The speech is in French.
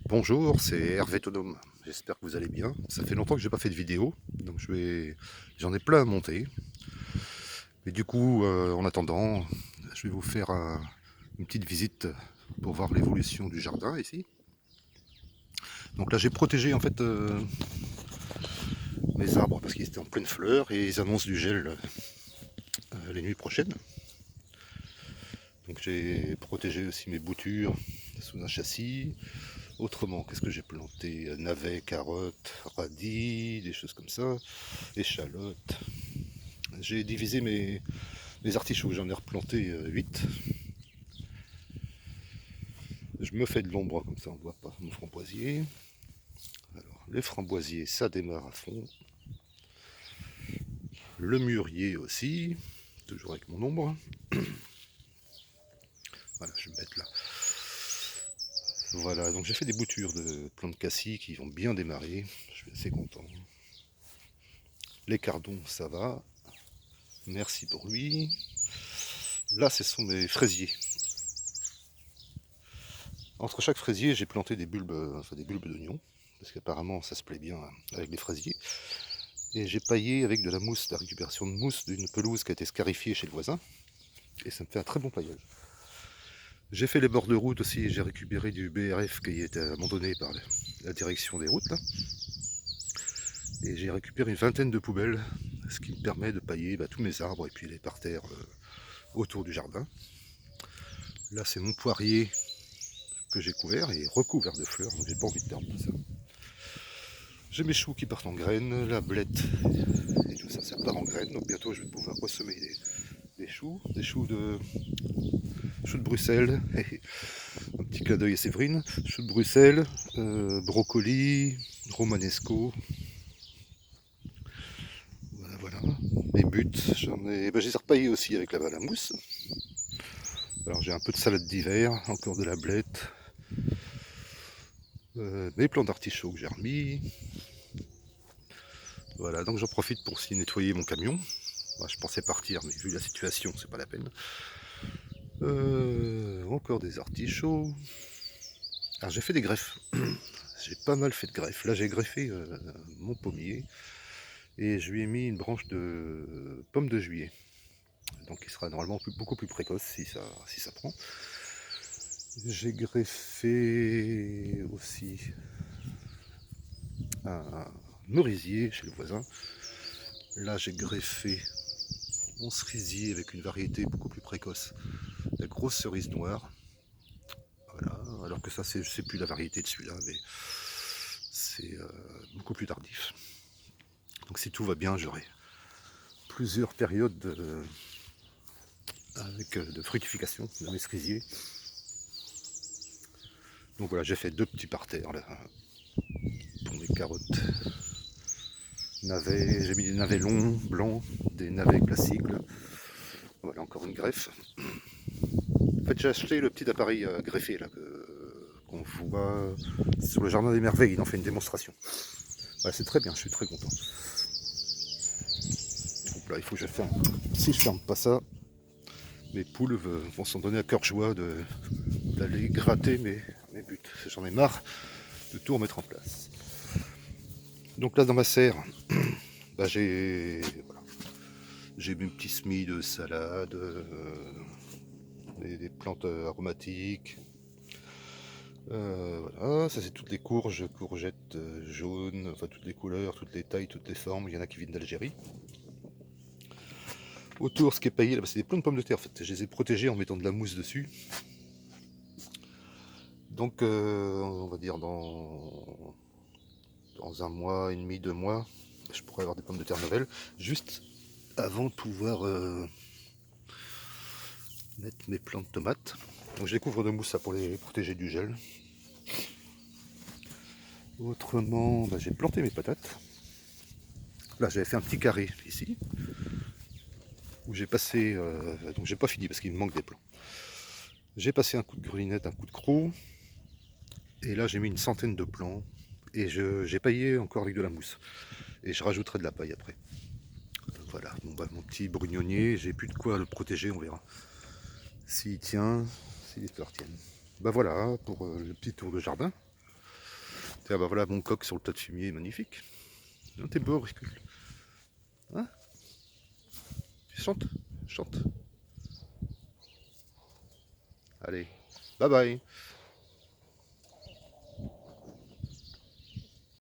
Bonjour, c'est Hervé Tonome. J'espère que vous allez bien. Ça fait longtemps que j'ai pas fait de vidéo, donc j'en ai plein à monter. Et du coup, en attendant, je vais vous faire une petite visite pour voir l'évolution du jardin ici. Donc là, j'ai protégé en fait mes arbres parce qu'ils étaient en pleine fleur et ils annoncent du gel les nuits prochaines. Donc j'ai protégé aussi mes boutures sous un châssis. Autrement, qu'est-ce que j'ai planté? Navets, carottes, radis, des choses comme ça, échalotes. J'ai divisé mes artichauts, j'en ai replanté 8. Je me fais de l'ombre, comme ça on ne voit pas mon framboisier. Alors, les framboisiers, ça démarre à fond. Le mûrier aussi, toujours avec mon ombre. Voilà, je vais me mettre là. Voilà, donc j'ai fait des boutures de plantes de cassis qui vont bien démarrer. Je suis assez content. Les cardons, ça va. Merci pour lui. Là, ce sont mes fraisiers. Entre chaque fraisier, j'ai planté des bulbes d'oignons, parce qu'apparemment ça se plaît bien avec les fraisiers. Et j'ai paillé avec de la mousse, de la récupération de mousse d'une pelouse qui a été scarifiée chez le voisin. Et ça me fait un très bon paillage. J'ai fait les bords de route aussi, j'ai récupéré du BRF qui a été abandonné par la direction des routes. Là. Et j'ai récupéré une vingtaine de poubelles, ce qui me permet de pailler tous mes arbres et puis les parterres autour du jardin. Là c'est mon poirier que j'ai couvert et recouvert de fleurs, donc j'ai pas envie de perdre tout ça. J'ai mes choux qui partent en graines, la blette et tout ça, ça part en graines, donc bientôt je vais pouvoir ressemer des choux, choux de Bruxelles, un petit clin d'œil à Séverine, choux de Bruxelles, brocoli, romanesco, voilà, voilà. Les buts, je les ai repaillés aussi avec la mousse. Alors j'ai un peu de salade d'hiver, encore de la blette, mes plants d'artichaut que j'ai remis. Voilà, donc j'en profite pour aussi nettoyer mon camion. Je pensais partir, mais vu la situation, c'est pas la peine. Encore des artichauts. Alors j'ai fait des greffes. J'ai pas mal fait de greffes. Là j'ai greffé mon pommier et je lui ai mis une branche de pomme de juillet. Donc il sera normalement beaucoup plus précoce si ça prend. J'ai greffé aussi un merisier chez le voisin. Là j'ai greffé mon cerisier avec une variété beaucoup plus précoce, la grosse cerise noire. Voilà, alors que ça c'est plus la variété de celui-là, mais c'est beaucoup plus tardif. Donc si tout va bien, j'aurai plusieurs périodes de fructification de mes cerisiers. Donc voilà, j'ai fait deux petits parterres là pour mes carottes. Navets, j'ai mis des navets longs, blancs, des navets classiques. Là. Voilà, encore une greffe. En fait, j'ai acheté le petit appareil greffé là, qu'on voit sur le jardin des merveilles. Il en fait une démonstration. Voilà, c'est très bien, je suis très content. Donc là, il faut que je ferme. Si je ferme pas ça, mes poules vont s'en donner à cœur joie d'aller gratter mes buts. J'en ai marre de tout remettre en place. Donc là, dans ma serre, voilà, j'ai mes petits semis de salade, des plantes aromatiques. Voilà, ça c'est toutes les courges, courgettes jaunes, enfin toutes les couleurs, toutes les tailles, toutes les formes. Il y en a qui viennent d'Algérie. Autour, ce qui est paillé, là, c'est des plants de pommes de terre. En fait, je les ai protégés en mettant de la mousse dessus. Donc, on va dire dans un mois et demi, 2 mois, je pourrais avoir des pommes de terre nouvelles. Juste avant de pouvoir mettre mes plants de tomates. Donc, je les couvre de mousse là, pour les protéger du gel. Autrement, j'ai planté mes patates. Là, j'avais fait un petit carré ici, où j'ai passé, donc j'ai pas fini parce qu'il me manque des plants. J'ai passé un coup de grelinette, un coup de croc, et là j'ai mis une centaine de plants, et j'ai paillé encore avec de la mousse, et je rajouterai de la paille après. Voilà, mon petit brugnonnier, j'ai plus de quoi le protéger, on verra. S'il tient, si les fleurs tiennent. Voilà pour le petit tour de jardin. Tiens, bah voilà mon coq sur le tas de fumier, magnifique. Non, t'es beau, Auricule. Hein? Tu chantes? Chante. Allez, bye bye.